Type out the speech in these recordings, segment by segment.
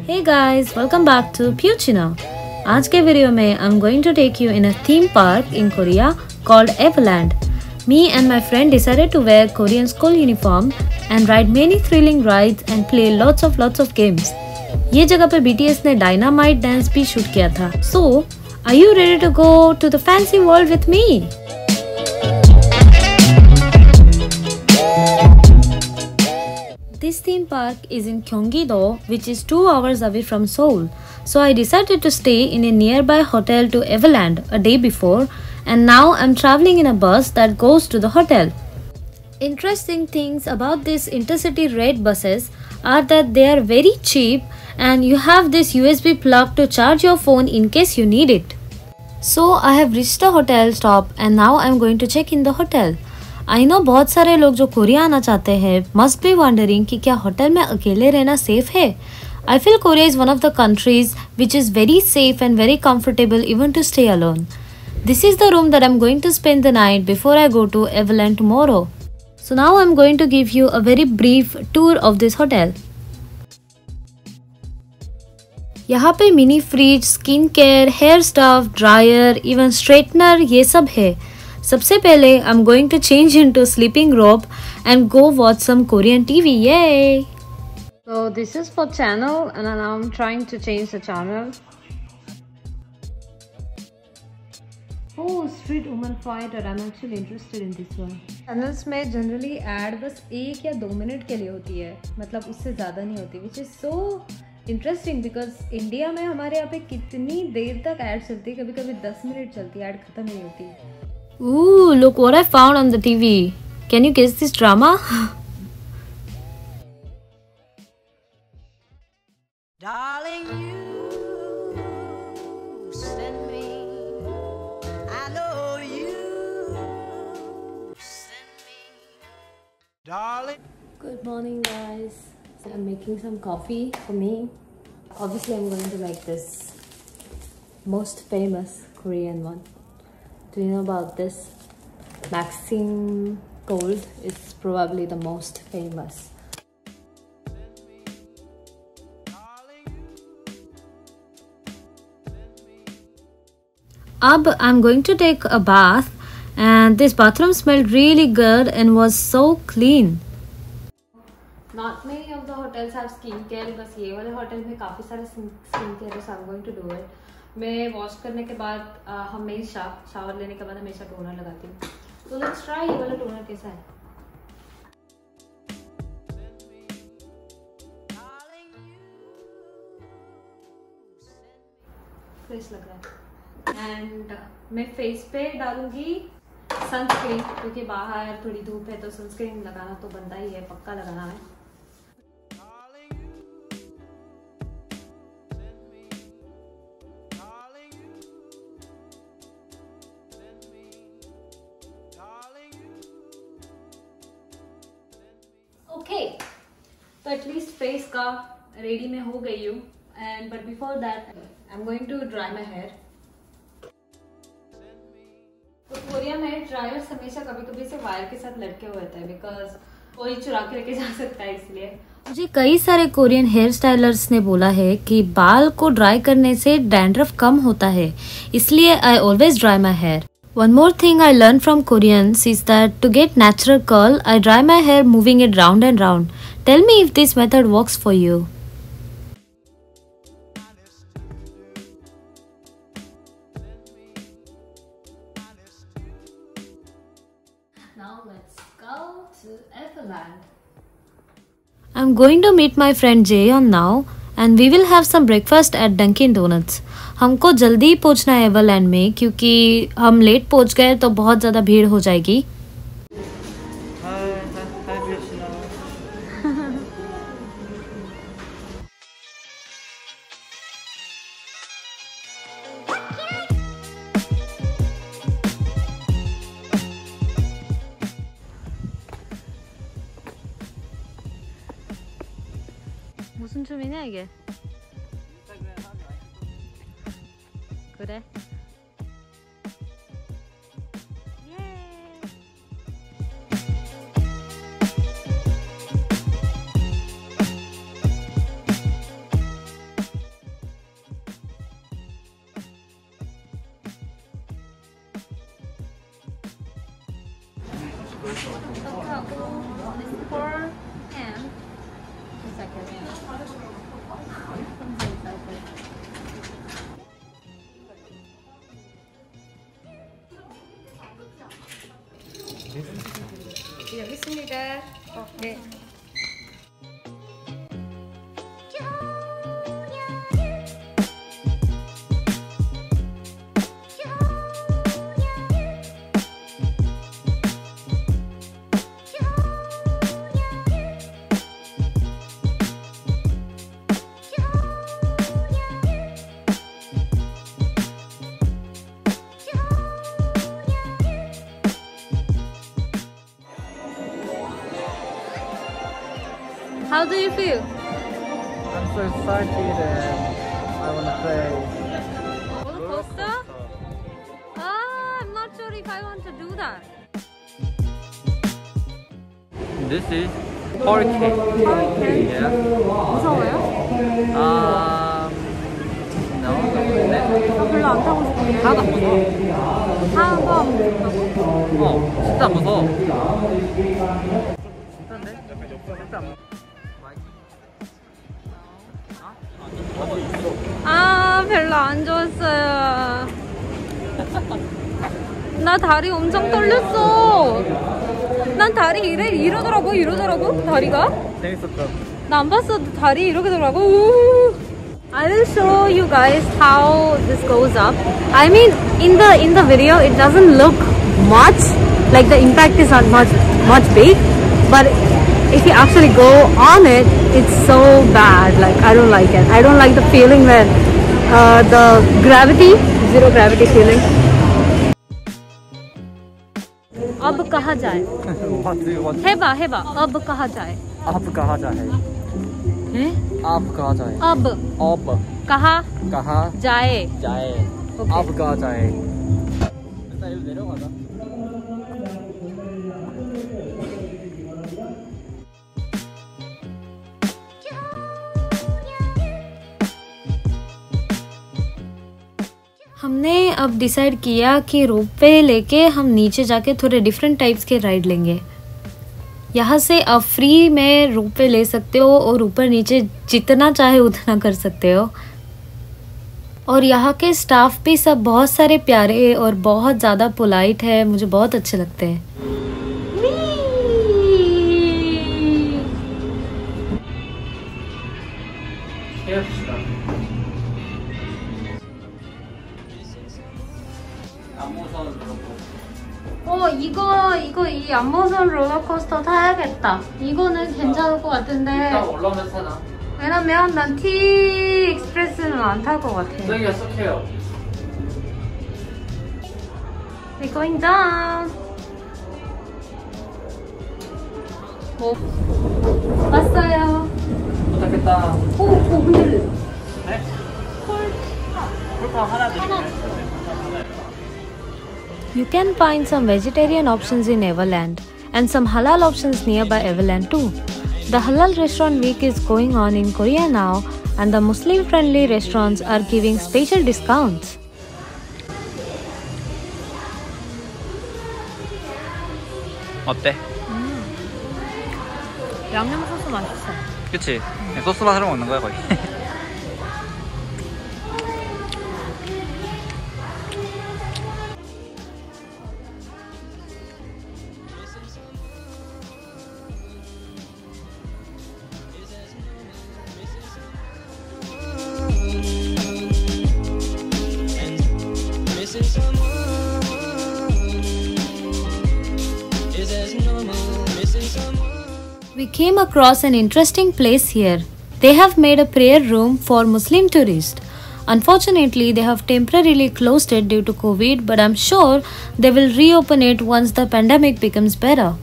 Hey guys, welcome back to Puchina. आज के video में I'm going to take you in a theme park in Korea called Everland. Me and my friend decided to wear Korean school uniform and ride many thrilling rides and play lots of games. ये जगह पे BTS ने Dynamite dance भी shoot किया था. So, are you ready to go to the fancy world with me? This theme park is in Gyeonggi-do, which is 2 hours away from Seoul. So I decided to stay in a nearby hotel to Everland a day before, and now I'm traveling in a bus that goes to the hotel. Interesting things about these intercity red buses are that they are very cheap and you have this USB plug to charge your phone in case you need it. So I have reached the hotel stop and now I'm going to check in the hotel. I know बहुत सारे लोग जो Korea आना चाहते हैं must be wondering कि क्या hotel में अकेले रहना सेफ है. I feel Korea is one of the countries which is very safe and very comfortable even to stay alone. This is the room that I am going to spend the night before I go to Everland tomorrow. So now I am going to give you a very brief tour of this hotel. यहाँ पे mini fridge, skin care, hair stuff, dryer, even straightener ये सब है. सबसे पहले I'm going to change into sleeping robe and go watch some Korean TV. Yay! So this is for channel and now I'm trying to change the channel. Oh, Street Woman Fighter. I'm actually interested in this one. Channels में generally ad बस 1 या 2 minute के लिए होती है, मतलब उससे ज़्यादा नहीं होती, which is so interesting because India में हमारे यहाँ पे कितनी देर तक ad चलती है, कभी-कभी 10 मिनट चलती है, ad खत्म नहीं होती. Ooh, look what I found on the TV. Can you guess this drama? Darling, you send me. I know you send me. Darling. Good morning, guys. So I'm making some coffee for me. Obviously, I'm going to like this most famous Korean one. Do you know about this? Maxim Gold is probably the most famous. Ab I'm going to take a bath and this bathroom smelled really good and was so clean. Not many of the hotels have skincare, बस ये वाले hotel में काफ़ी सारे skincare है, so I'm going to do it. मैं wash करने के बाद हमेशा शावर लेने के बाद हमेशा टोनर लगाती हूँ. तो लेट्स ट्राई ये वाला टोनर कैसा है. फ्रेश लग रहा है. एंड मैं फेस पे डालूंगी सनस्क्रीन क्योंकि बाहर थोड़ी धूप है तो सनस्क्रीन लगाना तो बनता ही है, पक्का लगाना है. ओके, तो एटलीस्ट फेस का रेडी में हो गई हूँ. And but before that I am going to dry my hair. तो कोरिया में ड्रायर्स हमेशा कभी कभी से वायर के साथ लटके हुए थे बिकॉज कोई चुरा के लेके जा सकता है, इसलिए. मुझे कई सारे कोरियन हेयर स्टाइलर्स ने बोला है कि बाल को ड्राई करने से डैंड्रफ कम होता है, इसलिए I always dry my hair. One more thing I learned from Koreans is that to get natural curl, I dry my hair moving it round and round. Tell me if this method works for you. Now let's go to Everland. I'm going to meet my friend Jaeyeon now and we will have some breakfast at Dunkin Donuts. हमको जल्दी पहुंचना है Everland में क्योंकि हम late पहुंच गए तो बहुत ज़्यादा भीड़ हो जाएगी. 무슨 춤이냐 이게? 그래? 여기 있습니다. 네. How do you feel? I'm so excited and I want to play. Roller coaster? Ah, I'm not sure if I want to do that. This is hurricane. Hurricane? Yeah. 무서워요? No. 별로 안 타고 싶은데. 하나도 안 무서워. 하나도 안 무섭다고? 진짜 안 무서워. 아, 별로 안 좋았어요. 나 다리 엄청 떨렸어. 난 다리 이러더라고 다리가. 재밌었죠? 나 안 봤어. 다리 이렇게 더라고. I will show you guys how this goes up. I mean, in the video, it doesn't look much like the impact is not much big, but if you actually go on it, it's so bad. Like, I don't like it. I don't like the feeling where the zero gravity feeling. अब कहाँ जाए? हेबा अब कहाँ जाए? अब कहाँ जाए? हैं? अब कहाँ जाए? अब कहाँ जाए? Okay. अब कहाँ जाए? 일단 여기 내려가자. हमने अब डिसाइड किया कि रोपवे लेके हम नीचे जाके थोड़े डिफरेंट टाइप्स के राइड लेंगे। यहाँ से आप फ्री में रोपवे ले सकते हो और ऊपर नीचे जितना चाहे उतना कर सकते हो। और यहाँ के स्टाफ भी सब बहुत सारे प्यारे और बहुत ज़्यादा पोलाइट है, मुझे बहुत अच्छे लगते हैं। 이거 이 암모선 롤러코스터 타야겠다. 이거는 괜찮을 것 같은데. 일단 올라오면 타자. 왜냐면 난 T 익스프레스는 안 탈 것 같아. 여기가 썩해요. We're going down. 왔어요. 도착했다. 오, 흔들려. 네? 콜파 하나 드릴게요. You can find some vegetarian options in Everland and some halal options nearby Everland too. The Halal Restaurant Week is going on in Korea now, and the Muslim-friendly restaurants are giving special discounts. 어때? 양념 소스 맛있어. 그치? 소스 맛으로 먹는 거야 거의. We came across an interesting place here. They have made a prayer room for Muslim tourists. Unfortunately, they have temporarily closed it due to COVID, but I'm sure they will reopen it once the pandemic becomes better.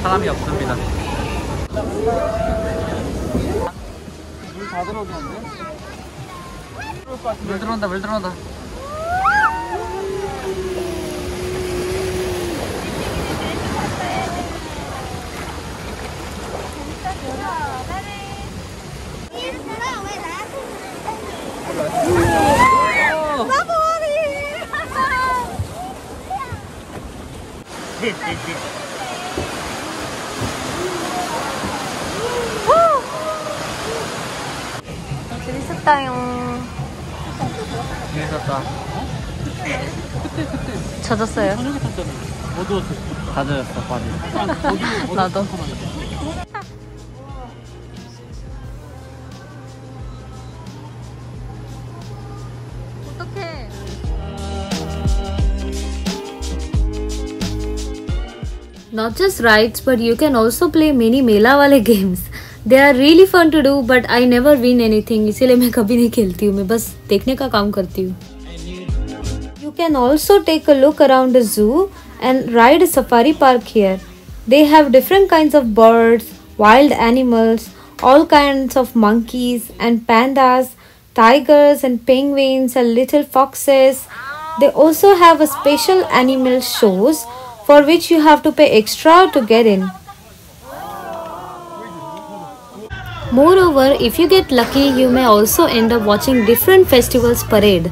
사람이 없습니다. 물 다 들어오는데? 물 들어온다, 물 들어온다. 재밌었다요. 재밌었다. 젖었어요? 다 젖었어, 바지. 나도. 어떡해. Not just rides, but you can also play mini मेला वाले games. They are really fun to do, but I never win anything. इसीलिए मैं कभी नहीं खेलती हूँ. मैं बस देखने का काम करती हूँ. You can also take a look around the zoo and ride a safari park here. They have different kinds of birds, wild animals, all kinds of monkeys and pandas, tigers and penguins and little foxes. They also have a special animal shows for which you have to pay extra to get in. Moreover, if you get lucky, you may also end up watching different festivals parade.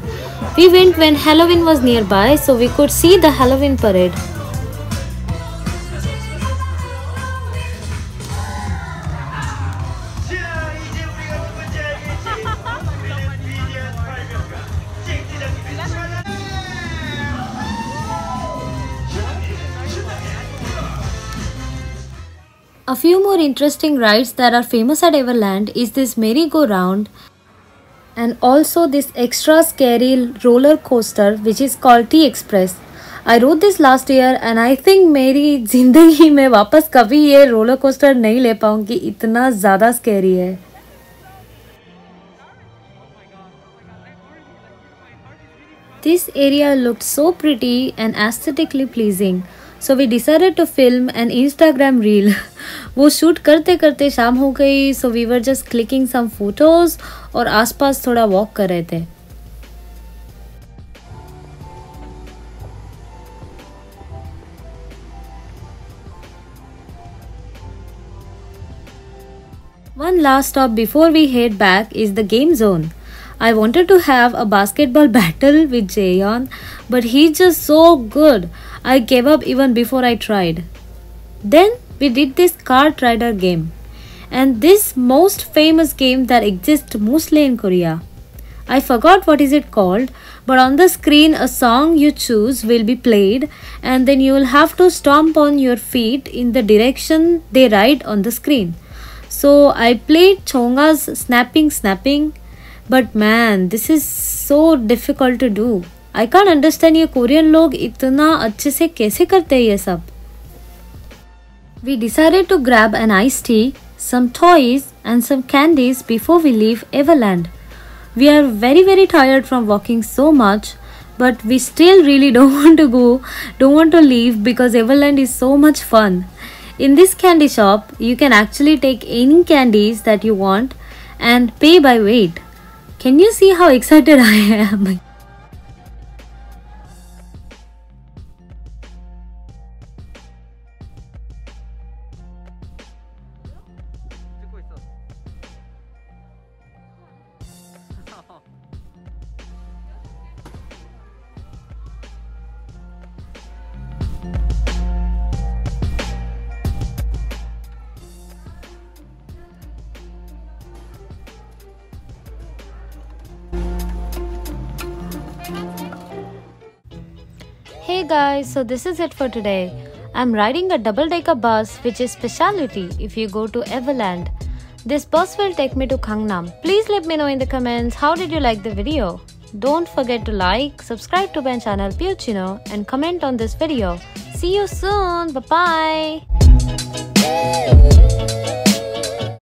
We went when Halloween was nearby, so we could see the Halloween parade. A few more interesting rides that are famous at Everland is this merry-go-round and also this extra scary roller coaster which is called T-Express. I rode this last year and I think मेरी जिंदगी में वापस कभी ये roller coaster नहीं ले पाऊंगी, इतना ज़्यादा scary है. This area looked so pretty and aesthetically pleasing. So we decided to film an Instagram reel. वो शूट करते करते शाम हो गई, so we were just clicking some photos और आसपास थोड़ा walk कर रहे थे. One last stop before we head back is the game zone. I wanted to have a basketball battle with Jayon, but he's just so good. I gave up even before I tried. Then we did this card rider game, and this most famous game that exists mostly in Korea. I forgot what is it called, but on the screen a song you choose will be played and then you will have to stomp on your feet in the direction they write on the screen. So I played Chonga's snapping, but man, this is so difficult to do. I can't understand ये Korean लोग इतना अच्छे से कैसे करते हैं ये सब. We decided to grab an iced tea, some toys and some candies before we leave Everland. We are very tired from walking so much, but we still really don't want to leave because Everland is so much fun. In this candy shop, you can actually take any candies that you want and pay by weight. Can you see how excited I am? Hey guys, so this is it for today. I'm riding a double-decker bus which is speciality if you go to Everland. This bus will take me to Gangnam. Please let me know in the comments how did you like the video. Don't forget to like, subscribe to my channel Piochino and comment on this video. See you soon. Bye bye.